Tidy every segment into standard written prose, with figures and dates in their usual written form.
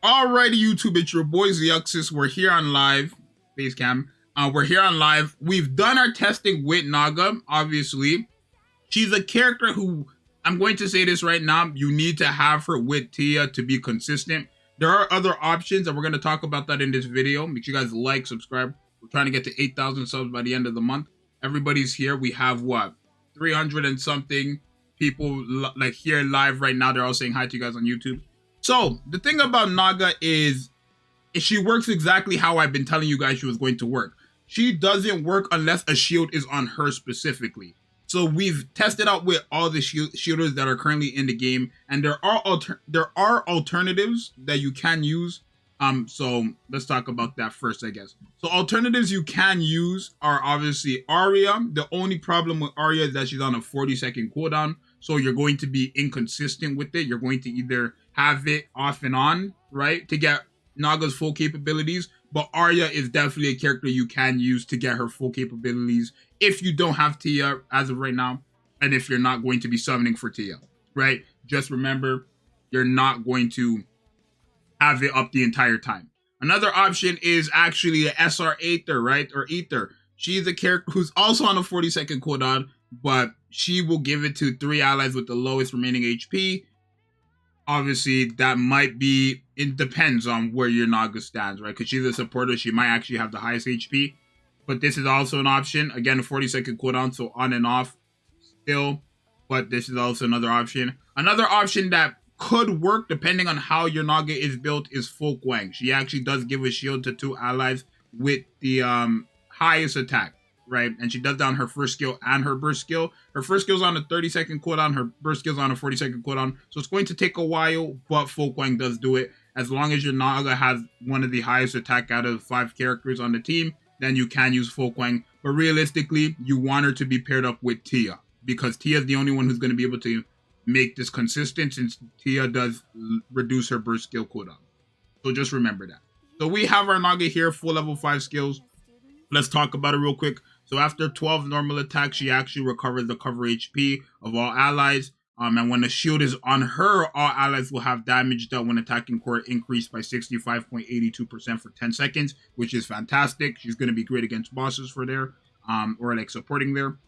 Alrighty, YouTube, it's your boy Zxous. We're here on live, Basecam. We're here on live. We've done our testing with Naga, obviously. She's a character who, I'm going to say this right now, you need to have her with Tia to be consistent. There are other options, and we're going to talk about that in this video. Make sure you guys like, subscribe. We're trying to get to 8,000 subs by the end of the month. Everybody's here. We have, what, 300 and something people like here live right now. They're all saying hi to you guys on YouTube. So, the thing about Naga is she works exactly how I've been telling you guys she was going to work. She doesn't work unless a shield is on her specifically. So we've tested out with all the shielders that are currently in the game, and there are alternatives that you can use. So let's talk about that first, I guess. So alternatives you can use are obviously Arya. The only problem with Arya is that she's on a 40-second cooldown, so you're going to be inconsistent with it. You're going to either have it off and on, right, to get Naga's full capabilities, but Arya is definitely a character you can use to get her full capabilities if you don't have Tia as of right now, and if you're not going to be summoning for Tia, right? Just remember, you're not going to have it up the entire time. Another option is actually a SR Aether, right, or Ether. She's a character who's also on a 40-second cooldown, but she will give it to 3 allies with the lowest remaining HP. Obviously, that might be, it depends on where your Naga stands, right? Because she's a supporter, she might actually have the highest HP. But this is also an option. Again, a 40-second cooldown, so on and off still. But this is also another option. Another option that could work, depending on how your Naga is built, is Full Quang. She actually does give a shield to 2 allies with the highest attack, right? And she does that on her first skill and her burst skill. Her first skill's on a 30-second cooldown. Her burst skill's on a 40-second cooldown. So it's going to take a while, but Full Quang does do it. As long as your Naga has one of the highest attack out of 5 characters on the team, then you can use Full Quang. But realistically, you want her to be paired up with Tia, because Tia is the only one who's going to be able to make this consistent, since Tia does reduce her burst skill cooldown. So just remember that. So we have our Naga here, full level 5 skills. Let's talk about it real quick. So after 12 normal attacks, she actually recovers the cover HP of all allies. And when the shield is on her, all allies will have damage dealt when attacking core increased by 65.82% for 10 seconds, which is fantastic. She's going to be great against bosses for there, or like supporting there.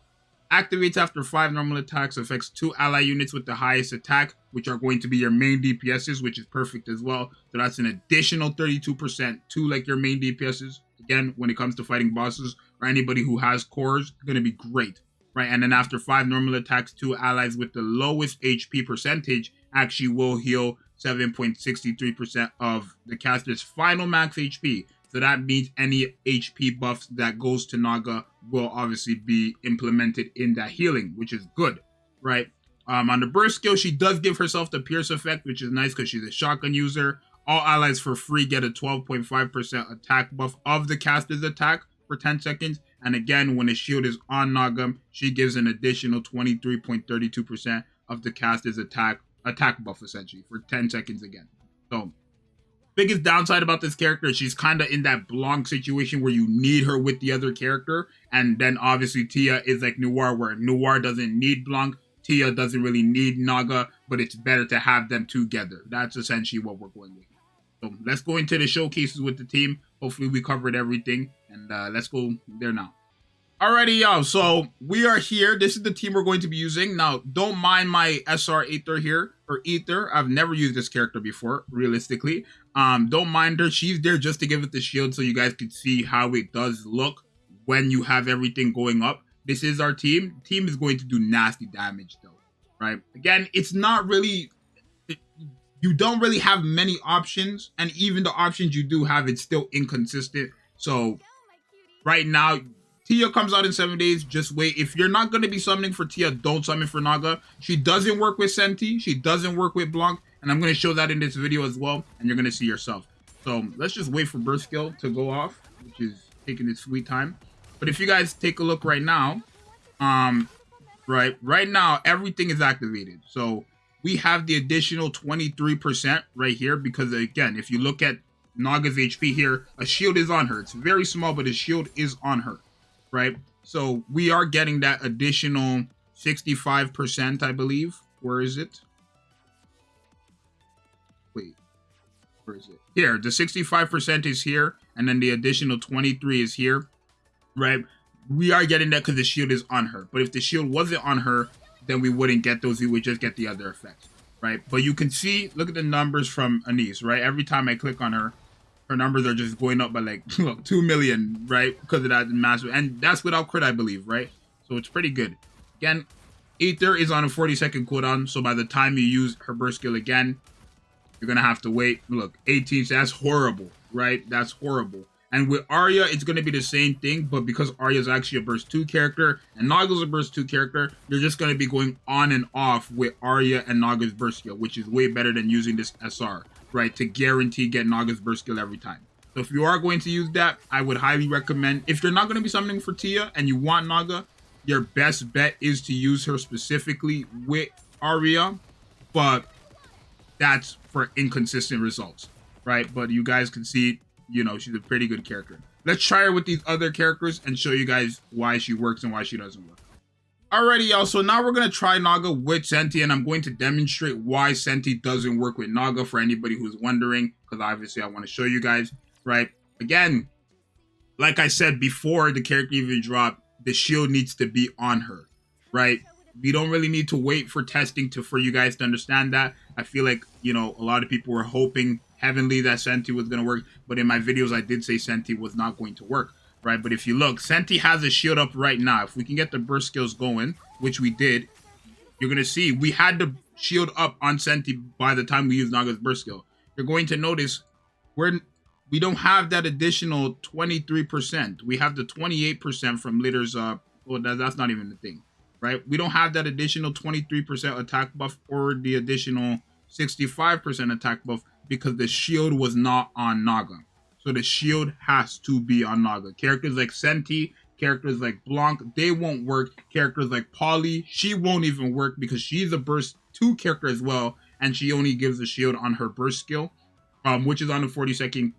Activates after 5 normal attacks, affects 2 ally units with the highest attack, which are going to be your main DPSs, which is perfect as well. So that's an additional 32% to like your main DPSs. Again, when it comes to fighting bosses or anybody who has cores, going to be great, right? And then after 5 normal attacks, 2 allies with the lowest HP percentage actually will heal 7.63% of the caster's final max HP. So that means any HP buffs that goes to Naga will obviously be implemented in that healing, which is good, right? On the burst skill, she does give herself the pierce effect, which is nice because she's a shotgun user. All allies for free get a 12.5% attack buff of the caster's attack for 10 seconds. And again, when a shield is on Naga, she gives an additional 23.32% of the caster's attack buff, essentially, for 10 seconds again. So, biggest downside about this character is she's kind of in that Blanc situation where you need her with the other character. And then obviously Tia is like Noir, where Noir doesn't need Blanc. Tia doesn't really need Naga, but it's better to have them together. That's essentially what we're going with. So let's go into the showcases with the team. Hopefully we covered everything, and let's go there now. Alrighty, y'all, so we are here. This is the team we're going to be using. Now, don't mind my SR Aether here, or Ether. I've never used this character before, realistically. Don't mind her. She's there just to give it the shield so you guys can see how it does look when you have everything going up. This is our team. The team is going to do nasty damage, though, right? Again, it's not really... You don't really have many options, and even the options you do have, it's still inconsistent. So, right now... Tia comes out in 7 days. Just wait. If you're not going to be summoning for Tia, don't summon for Naga. She doesn't work with Senti. She doesn't work with Blanc. And I'm going to show that in this video as well. And you're going to see yourself. So let's just wait for burst skill to go off, which is taking its sweet time. But if you guys take a look right now, right now, everything is activated. So we have the additional 23% right here. Because again, if you look at Naga's HP here, a shield is on her. It's very small, but a shield is on her. Right, so we are getting that additional 65%, I believe. Where is it? Wait, Where is it? Here, the 65% is here, and then the additional 23 is here, right? We are getting that because the shield is on her. But if the shield wasn't on her, then we wouldn't get those. We would just get the other effects, right? But you can see, look at the numbers from Anise, right? Every time I click on her, her numbers are just going up by like, look, 2 million, right? Because of that massive, and that's without crit, I believe, right? So it's pretty good. Again, Ether is on a 40-second cooldown, so by the time you use her burst skill again, you're gonna have to wait. Look, 18, that's horrible, right? That's horrible. And with Arya, it's gonna be the same thing, but because Arya is actually a burst 2 character, and Naga's a burst 2 character, you're just gonna be going on and off with Arya and Naga's burst skill, which is way better than using this SR, right? To guarantee get Naga's burst skill every time. So if you are going to use that, I would highly recommend, if you're not gonna be summoning for Tia and you want Naga, your best bet is to use her specifically with Arya, but that's for inconsistent results, right? But you guys can see, you know, she's a pretty good character. Let's try her with these other characters and show you guys why she works and why she doesn't work. Alrighty, y'all, so now we're going to try Naga with Senti, and I'm going to demonstrate why Senti doesn't work with Naga for anybody who's wondering, because obviously I want to show you guys, right? Again, like I said before the character even dropped, the shield needs to be on her, right? We don't really need to wait for testing for you guys to understand that. I feel like, you know, a lot of people were hoping heavenly that Senti was going to work, but in my videos I did say Senti was not going to work, right? But if you look, Senti has a shield up right now. If we can get the burst skills going, which we did, you're going to see we had the shield up on Senti by the time we used Naga's burst skill. You're going to notice we don't have that additional 23%. We have the 28% from Litter's, well, that's not even the thing. Right? We don't have that additional 23% attack buff or the additional 65% attack buff because the shield was not on Naga. So the shield has to be on Naga. Characters like Senti, characters like Blanc, they won't work. Characters like Polly, she won't even work because she's a burst 2 character as well, and she only gives the shield on her burst skill, which is on the 40-second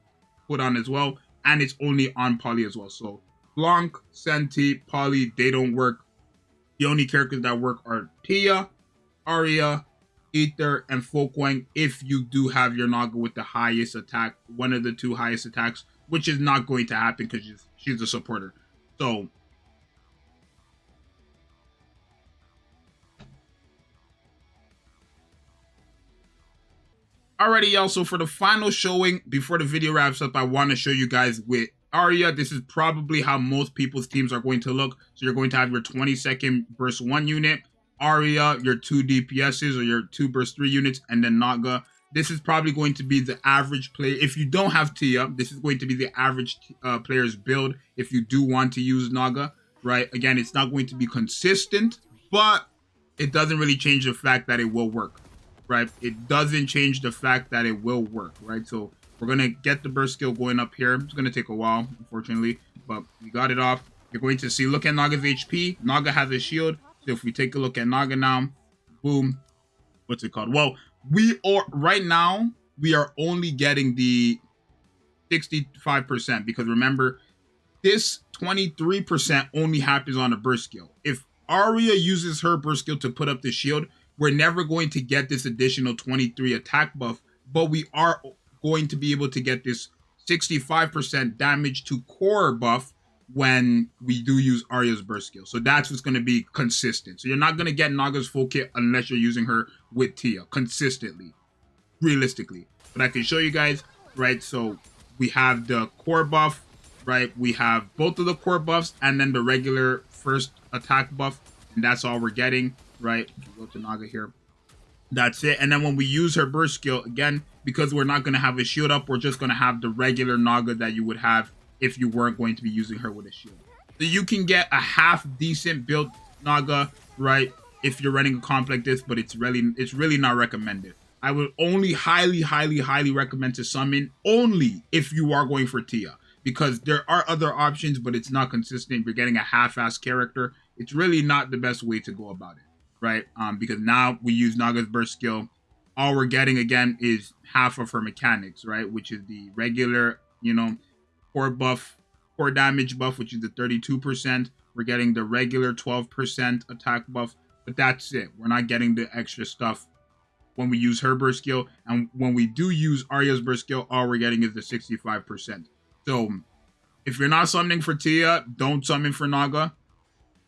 cooldown as well, and it's only on Polly as well. So Blanc, Senti, Polly, they don't work. The only characters that work are Tia, Arya, Ether, and Folkwang if you do have your Naga with the highest attack, one of the 2 highest attacks, which is not going to happen because she's a supporter. So, alrighty, y'all, so for the final showing, before the video wraps up, I want to show you guys with Arya. This is probably how most people's teams are going to look. So you're going to have your 20-second burst 1 unit, Arya, your 2 DPSs or your 2 burst 3 units, and then Naga. This is probably going to be the average player. If you don't have Tia, this is going to be the average player's build if you do want to use Naga, right? Again, it's not going to be consistent, but it doesn't really change the fact that it will work, right? It doesn't change the fact that it will work, right? So we're going to get the burst skill going up here. It's going to take a while, unfortunately, but we got it off. You're going to see, look at Naga's HP. Naga has a shield. So if we take a look at Naga now, boom, what's it called? Well, right now, we are only getting the 65% because remember, this 23% only happens on a burst skill. If Arya uses her burst skill to put up the shield, we're never going to get this additional 23 attack buff, but we are going to be able to get this 65% damage to core buff when we do use Arya's burst skill. So that's what's going to be consistent. So you're not going to get Naga's full kit unless you're using her with Tia consistently, realistically. But I can show you guys, right? So we have the core buff, right? We have both of the core buffs and then the regular first attack buff, and that's all we're getting, right? Go to Naga here. That's it. And then when we use her burst skill, again, because we're not going to have a shield up, we're just going to have the regular Naga that you would have if you weren't going to be using her with a shield. So you can get a half decent built Naga, right, if you're running a comp like this, but it's really not recommended. I would only highly recommend to summon only if you are going for Tia, because there are other options, but it's not consistent. You're getting a half-ass character. It's really not the best way to go about it, right? Because now we use Naga's burst skill. All we're getting again is half of her mechanics, right? Which is the regular, core buff, core damage buff, which is the 32%. We're getting the regular 12% attack buff, but that's it. We're not getting the extra stuff when we use her burst skill. And when we do use Arya's burst skill, all we're getting is the 65%. So if you're not summoning for Tia, don't summon for Naga.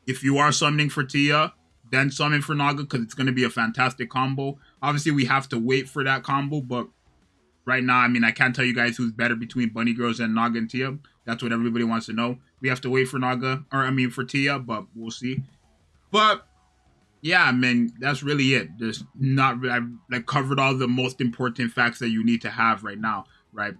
If you are summoning for Tia, then summon for Naga, because it's going to be a fantastic combo. Obviously, we have to wait for that combo, but right now, I mean, I can't tell you guys who's better between Bunny Girls and Naga and Tia. That's what everybody wants to know. We have to wait for for Tia, but we'll see. But yeah, I mean, that's really it. There's not, I've like covered all the most important facts that you need to have right now, right,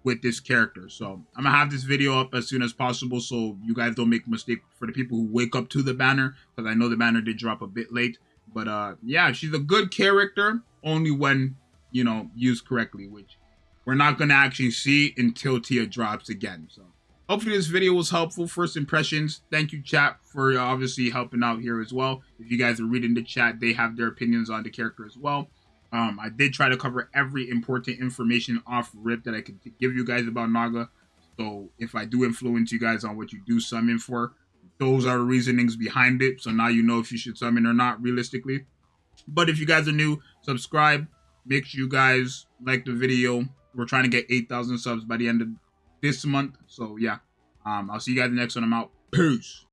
with this character. So I'm gonna have this video up as soon as possible, so you guys don't make a mistake for the people who wake up to the banner, because I know the banner did drop a bit late. But yeah, she's a good character only when, you know, used correctly, which we're not gonna actually see until Tia drops again. So hopefully this video was helpful. First impressions. Thank you, chat, for obviously helping out here as well. If you guys are reading the chat, they have their opinions on the character as well. I did try to cover every important information off rip that I could give you guys about Naga. So if I do influence you guys on what you do summon for, those are the reasonings behind it. So now you know if you should summon or not, realistically. But if you guys are new, subscribe. Make sure you guys like the video. We're trying to get 8,000 subs by the end of this month. So yeah, I'll see you guys in the next one. I'm out. Peace.